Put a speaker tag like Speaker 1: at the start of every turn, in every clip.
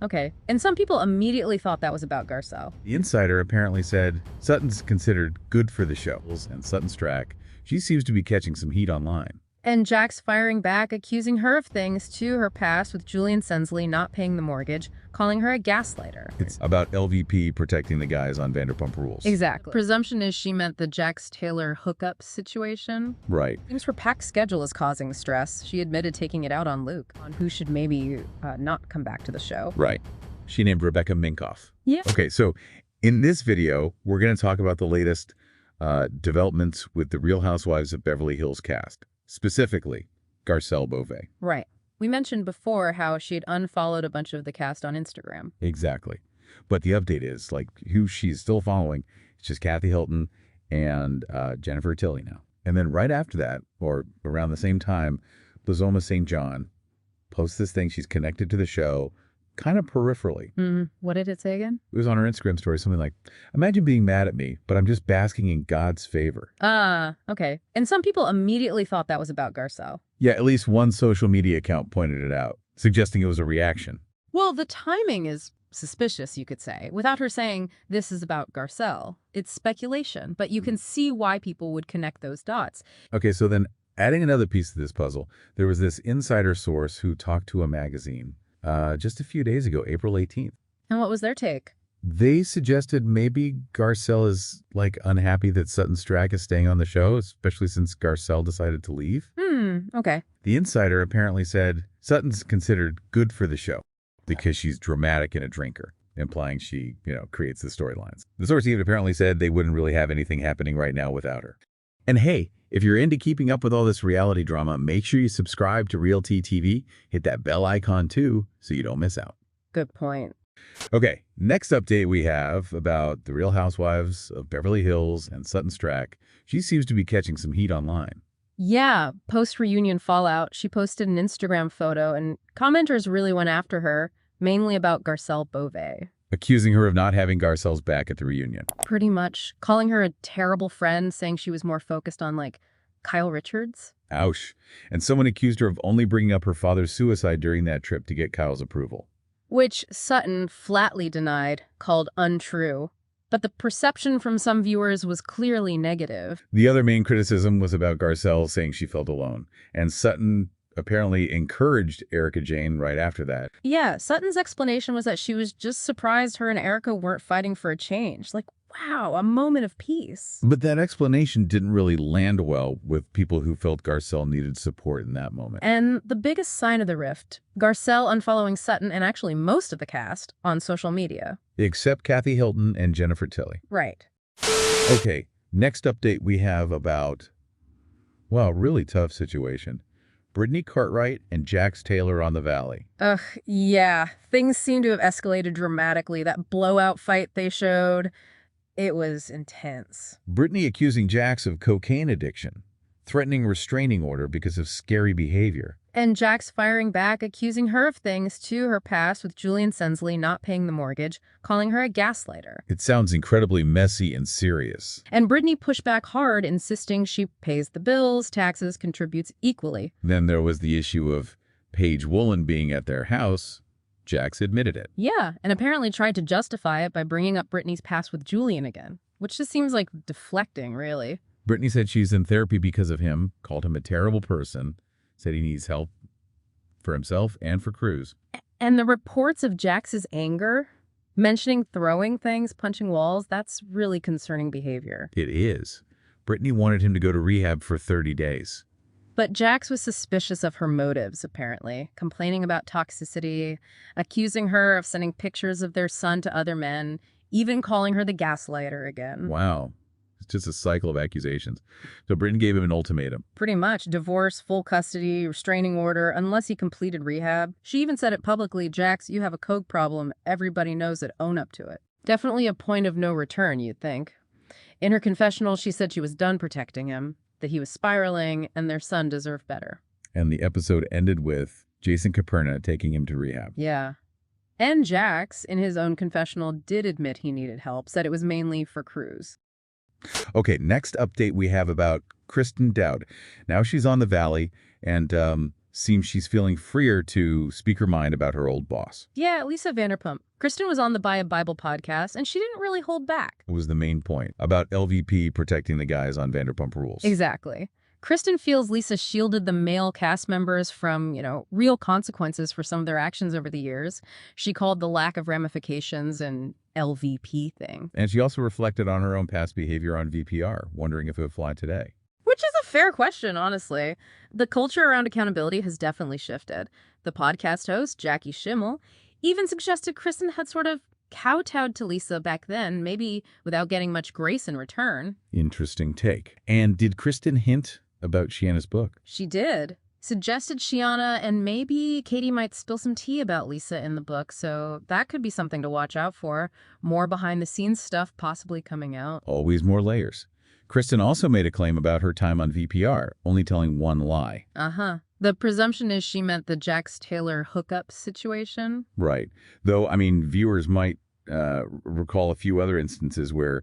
Speaker 1: Okay. And some people immediately thought that was about Garcelle.
Speaker 2: The insider apparently said Sutton's considered good for the show, and Sutton Stracke, she seems to be catching some heat online.
Speaker 1: And Jax firing back, accusing her of things to her past with Julian Sensley not paying the mortgage, calling her a gaslighter.
Speaker 2: It's about LVP protecting the guys on Vanderpump Rules.
Speaker 1: Exactly. Presumption is she meant the Jax Taylor hookup situation.
Speaker 2: Right.
Speaker 1: Seems her packed schedule is causing stress. She admitted taking it out on Luke, on who should maybe not come back to the show.
Speaker 2: Right. She named Rebecca Minkoff.
Speaker 1: Yeah.
Speaker 2: Okay, so in this video, we're going to talk about the latest developments with the Real Housewives of Beverly Hills cast. Specifically, Garcelle Beauvais.
Speaker 1: Right. We mentioned before how she had unfollowed a bunch of the cast on Instagram.
Speaker 2: Exactly. But the update is, like, who she's still following, it's just Kathy Hilton and Jennifer Tilly now. And then right after that, or around the same time, Boz Saint John posts this thing. She's connected to the show, kind of peripherally.
Speaker 1: What did it say again?
Speaker 2: It was on her Instagram story, something like, imagine being mad at me, but I'm just basking in God's favor.
Speaker 1: Okay. And some people immediately thought that was about Garcelle.
Speaker 2: Yeah, at least one social media account pointed it out, suggesting it was a reaction.
Speaker 1: Well, the timing is suspicious, you could say. Without her saying, this is about Garcelle. It's speculation, but you can see why people would connect those dots.
Speaker 2: Okay, so then adding another piece to this puzzle, there was this insider source who talked to a magazine just a few days ago, April 18th.
Speaker 1: And what was their take?
Speaker 2: They suggested maybe Garcelle is, like, unhappy that Sutton Stracke is staying on the show, especially since Garcelle decided to leave.
Speaker 1: Okay.
Speaker 2: The insider apparently said Sutton's considered good for the show because she's dramatic and a drinker, implying she, creates the storylines. The source even apparently said they wouldn't really have anything happening right now without her. And hey, if you're into keeping up with all this reality drama, make sure you subscribe to Real T TV. Hit that bell icon too, so you don't miss out.
Speaker 1: Good point.
Speaker 2: Okay, next update we have about the Real Housewives of Beverly Hills and Sutton Stracke. She seems to be catching some heat online.
Speaker 1: Yeah, post-reunion fallout, she posted an Instagram photo and commenters really went after her, mainly about Garcelle Beauvais.
Speaker 2: Accusing her of not having Garcelle's back at the reunion.
Speaker 1: Pretty much. Calling her a terrible friend, saying she was more focused on, like, Kyle Richards.
Speaker 2: Ouch. And someone accused her of only bringing up her father's suicide during that trip to get Kyle's approval.
Speaker 1: Which Sutton flatly denied, called untrue. But the perception from some viewers was clearly negative.
Speaker 2: The other main criticism was about Garcelle saying she felt alone. And Sutton apparently encouraged Erika Jayne right after that.
Speaker 1: Yeah, Sutton's explanation was that she was just surprised her and Erika weren't fighting for a change. Like, wow, a moment of peace.
Speaker 2: But that explanation didn't really land well with people who felt Garcelle needed support in that moment.
Speaker 1: And the biggest sign of the rift, Garcelle unfollowing Sutton and actually most of the cast on social media.
Speaker 2: Except Kathy Hilton and Jennifer Tilly.
Speaker 1: Right.
Speaker 2: Okay, next update we have about, well, really tough situation. Brittany Cartwright and Jax Taylor on the Valley.
Speaker 1: Ugh, yeah. Things seem to have escalated dramatically. That blowout fight they showed, it was intense.
Speaker 2: Brittany accusing Jax of cocaine addiction, threatening restraining order because of scary behavior.
Speaker 1: And Jax firing back, accusing her of things to her past with Julian Sensley not paying the mortgage, calling her a gaslighter.
Speaker 2: It sounds incredibly messy and serious.
Speaker 1: And Brittany pushed back hard, insisting she pays the bills, taxes, contributes equally.
Speaker 2: Then there was the issue of Paige Woolen being at their house. Jax admitted it.
Speaker 1: Yeah, and apparently tried to justify it by bringing up Brittany's past with Julian again, which just seems like deflecting, really.
Speaker 2: Brittany said she's in therapy because of him, called him a terrible person, said he needs help for himself and for Cruz.
Speaker 1: And the reports of Jax's anger, mentioning throwing things, punching walls, that's really concerning behavior.
Speaker 2: It is. Brittany wanted him to go to rehab for 30 days.
Speaker 1: But Jax was suspicious of her motives, apparently, complaining about toxicity, accusing her of sending pictures of their son to other men, even calling her the gaslighter again.
Speaker 2: Wow. It's just a cycle of accusations. So Brittany gave him an ultimatum.
Speaker 1: Pretty much. Divorce, full custody, restraining order, unless he completed rehab. She even said it publicly, Jax, you have a coke problem. Everybody knows it. Own up to it. Definitely a point of no return, you'd think. In her confessional, she said she was done protecting him, that he was spiraling, and their son deserved better.
Speaker 2: And the episode ended with Jason Caperna taking him to rehab.
Speaker 1: Yeah. And Jax, in his own confessional, did admit he needed help, said it was mainly for Cruz.
Speaker 2: Okay, next update we have about Kristen Doute. Now she's on the Valley, and seems she's feeling freer to speak her mind about her old boss.
Speaker 1: Yeah, Lisa Vanderpump. Kristen was on the Buy a Bible podcast, and she didn't really hold back.
Speaker 2: Was the main point about LVP protecting the guys on Vanderpump Rules.
Speaker 1: Exactly. Kristen feels Lisa shielded the male cast members from, real consequences for some of their actions over the years. She called the lack of ramifications an LVP thing.
Speaker 2: And she also reflected on her own past behavior on VPR, wondering if it would fly today.
Speaker 1: Which is a fair question, honestly. The culture around accountability has definitely shifted. The podcast host, Jackie Schimmel, even suggested Kristen had sort of kowtowed to Lisa back then, maybe without getting much grace in return.
Speaker 2: Interesting take. And did Kristen hint about Shiana's book?
Speaker 1: She did. Suggested Shiana and maybe Katie might spill some tea about Lisa in the book, so that could be something to watch out for. More behind-the-scenes stuff possibly coming out.
Speaker 2: Always more layers. Kristen also made a claim about her time on VPR, only telling one lie.
Speaker 1: Uh-huh. The presumption is she meant the Jax Taylor hookup situation.
Speaker 2: Right. Though, viewers might recall a few other instances where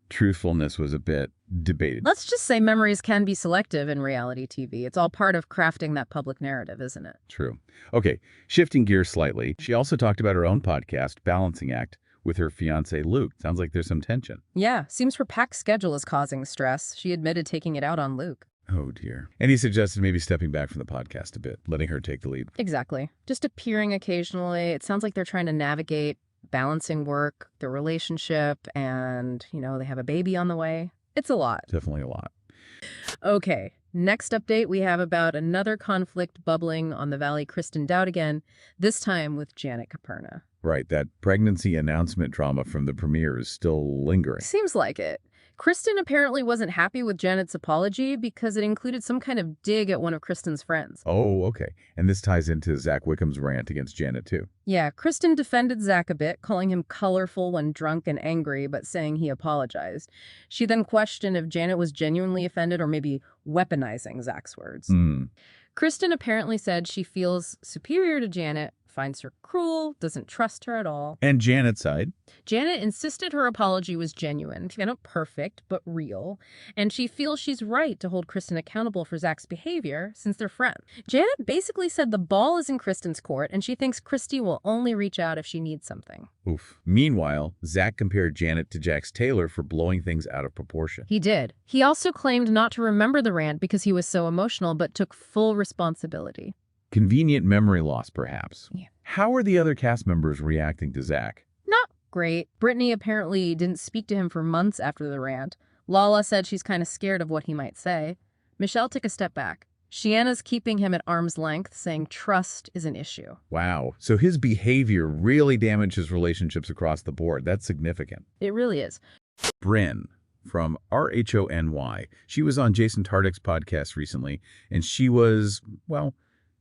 Speaker 2: truthfulness was a bit debated.
Speaker 1: Let's just say memories can be selective in reality TV. It's all part of crafting that public narrative, isn't it?
Speaker 2: True. Okay, shifting gears slightly, she also talked about her own podcast, Balancing Act, with her fiancé Luke. Sounds like there's some tension.
Speaker 1: Yeah, seems her packed schedule is causing stress. She admitted taking it out on Luke.
Speaker 2: Oh, dear. And he suggested maybe stepping back from the podcast a bit, letting her take the lead.
Speaker 1: Exactly. Just appearing occasionally. It sounds like they're trying to navigate balancing work, their relationship, and, they have a baby on the way. It's a lot.
Speaker 2: Definitely a lot.
Speaker 1: Okay, next update we have about another conflict bubbling on the Valley. Kristen Doute again, this time with Janet Caperna.
Speaker 2: Right, that pregnancy announcement drama from the premiere is still lingering.
Speaker 1: Seems like it. Kristen apparently wasn't happy with Janet's apology because it included some kind of dig at one of Kristen's friends.
Speaker 2: Oh, okay. And this ties into Zack Wickham's rant against Janet, too.
Speaker 1: Yeah, Kristen defended Zack a bit, calling him colorful when drunk and angry, but saying he apologized. She then questioned if Janet was genuinely offended or maybe weaponizing Zack's words. Kristen apparently said she feels superior to Janet, finds her cruel, doesn't trust her at all.
Speaker 2: And Janet's side?
Speaker 1: Janet insisted her apology was genuine, not perfect, but real, and she feels she's right to hold Kristen accountable for Zack's behavior since they're friends. Janet basically said the ball is in Kristen's court, and she thinks Christy will only reach out if she needs something.
Speaker 2: Oof. Meanwhile, Zack compared Janet to Jax Taylor for blowing things out of proportion.
Speaker 1: He did. He also claimed not to remember the rant because he was so emotional, but took full responsibility.
Speaker 2: Convenient memory loss, perhaps.
Speaker 1: Yeah.
Speaker 2: How are the other cast members reacting to Zack?
Speaker 1: Not great. Brittany apparently didn't speak to him for months after the rant. Lala said she's kind of scared of what he might say. Michelle took a step back. Shiana's keeping him at arm's length, saying trust is an issue.
Speaker 2: Wow. So his behavior really damages relationships across the board. That's significant.
Speaker 1: It really is.
Speaker 2: Brynn from RHONY. She was on Jason Tartick's podcast recently, and she was,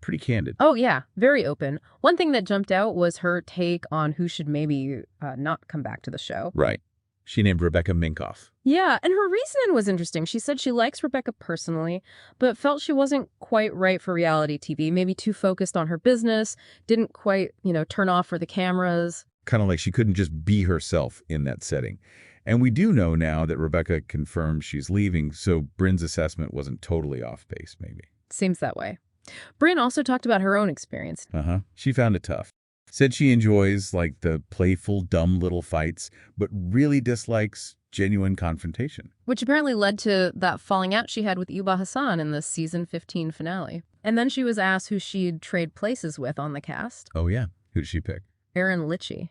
Speaker 2: pretty candid.
Speaker 1: Oh, yeah. Very open. One thing that jumped out was her take on who should maybe not come back to the show.
Speaker 2: Right. She named Rebecca Minkoff.
Speaker 1: Yeah, and her reasoning was interesting. She said she likes Rebecca personally, but felt she wasn't quite right for reality TV, maybe too focused on her business, didn't quite, turn off for the cameras.
Speaker 2: Kind of like she couldn't just be herself in that setting. And we do know now that Rebecca confirmed she's leaving, so Brynn's assessment wasn't totally off base, maybe.
Speaker 1: Seems that way. Brynn also talked about her own experience.
Speaker 2: She found it tough. Said she enjoys, the playful, dumb little fights, but really dislikes genuine confrontation.
Speaker 1: Which apparently led to that falling out she had with Yuba Hassan in the season 15 finale. And then she was asked who she'd trade places with on the cast.
Speaker 2: Oh, yeah. Who did she pick?
Speaker 1: Erin Litchie.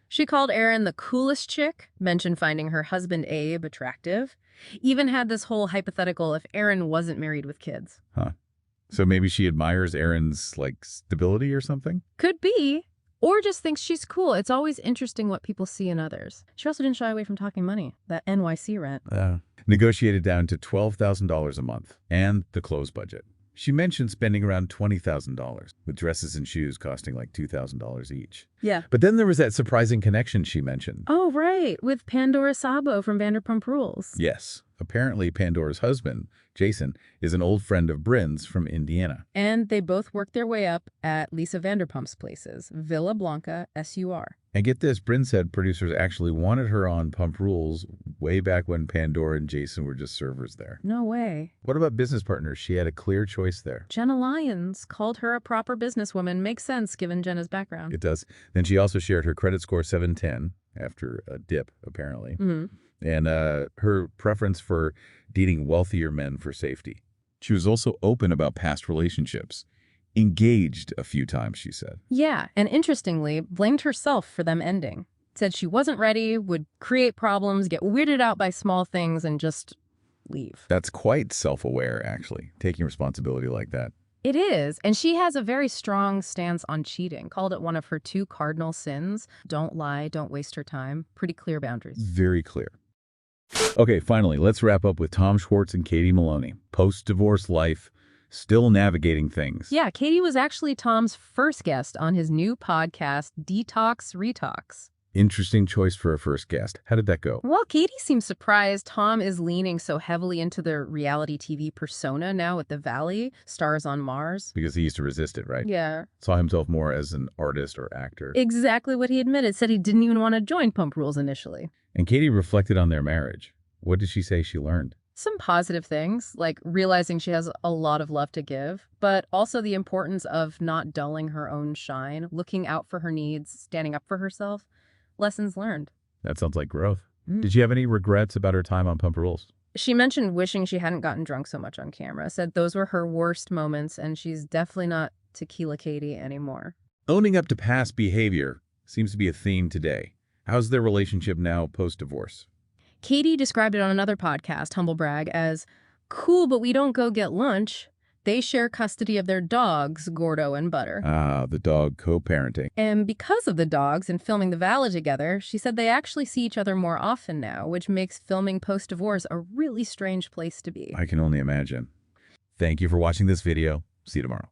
Speaker 1: She called Erin the coolest chick, mentioned finding her husband Abe attractive, even had this whole hypothetical if Erin wasn't married with kids.
Speaker 2: Huh. So maybe she admires Erin's, stability or something?
Speaker 1: Could be. Or just thinks she's cool. It's always interesting what people see in others. She also didn't shy away from talking money. That NYC rent.
Speaker 2: Negotiated down to $12,000 a month. And the clothes budget. She mentioned spending around $20,000, with dresses and shoes costing $2,000 each.
Speaker 1: Yeah.
Speaker 2: But then there was that surprising connection she mentioned.
Speaker 1: Oh, right. With Pandora Sabo from Vanderpump Rules.
Speaker 2: Yes. Apparently, Pandora's husband, Jason, is an old friend of Brynn's from Indiana.
Speaker 1: And they both worked their way up at Lisa Vanderpump's places, Villa Blanca, SUR.
Speaker 2: And get this, Brynn said producers actually wanted her on Pump Rules way back when Pandora and Jason were just servers there.
Speaker 1: No way.
Speaker 2: What about business partners? She had a clear choice there.
Speaker 1: Jenna Lyons called her a proper businesswoman. Makes sense given Jenna's background.
Speaker 2: It does. Then she also shared her credit score 710 after a dip, apparently. And her preference for dating wealthier men for safety. She was also open about past relationships. Engaged a few times, she said.
Speaker 1: Yeah, and interestingly, blamed herself for them ending. Said she wasn't ready, would create problems, get weirded out by small things, and just leave.
Speaker 2: That's quite self-aware, actually, taking responsibility like that.
Speaker 1: It is, and she has a very strong stance on cheating, called it one of her 2 cardinal sins. Don't lie, don't waste her time. Pretty clear boundaries.
Speaker 2: Very clear. Okay, finally, let's wrap up with Tom Schwartz and Katie Maloney. Post-divorce life, still navigating things.
Speaker 1: Yeah, Katie was actually Tom's first guest on his new podcast, Detox Retox.
Speaker 2: Interesting choice for a first guest. How did that go?
Speaker 1: Well, Katie seems surprised Tom is leaning so heavily into the reality TV persona now with The Valley, Stars on Mars.
Speaker 2: Because he used to resist it, right?
Speaker 1: Yeah.
Speaker 2: Saw himself more as an artist or actor.
Speaker 1: Exactly what he admitted. Said he didn't even want to join Pump Rules initially.
Speaker 2: And Katie reflected on their marriage. What did she say she learned?
Speaker 1: Some positive things, like realizing she has a lot of love to give, but also the importance of not dulling her own shine, looking out for her needs, standing up for herself. Lessons learned.
Speaker 2: That sounds like growth. Did she have any regrets about her time on Pump Rules?
Speaker 1: She mentioned wishing she hadn't gotten drunk so much on camera, said those were her worst moments, and she's definitely not Tequila Katie anymore.
Speaker 2: Owning up to past behavior seems to be a theme today. How's their relationship now post-divorce?
Speaker 1: Katie described it on another podcast, Humble Brag, as cool, but we don't go get lunch. They share custody of their dogs, Gordo and Butter.
Speaker 2: Ah, the dog co-parenting.
Speaker 1: And because of the dogs and filming The Valley together, she said they actually see each other more often now, which makes filming post-divorce a really strange place to be.
Speaker 2: I can only imagine. Thank you for watching this video. See you tomorrow.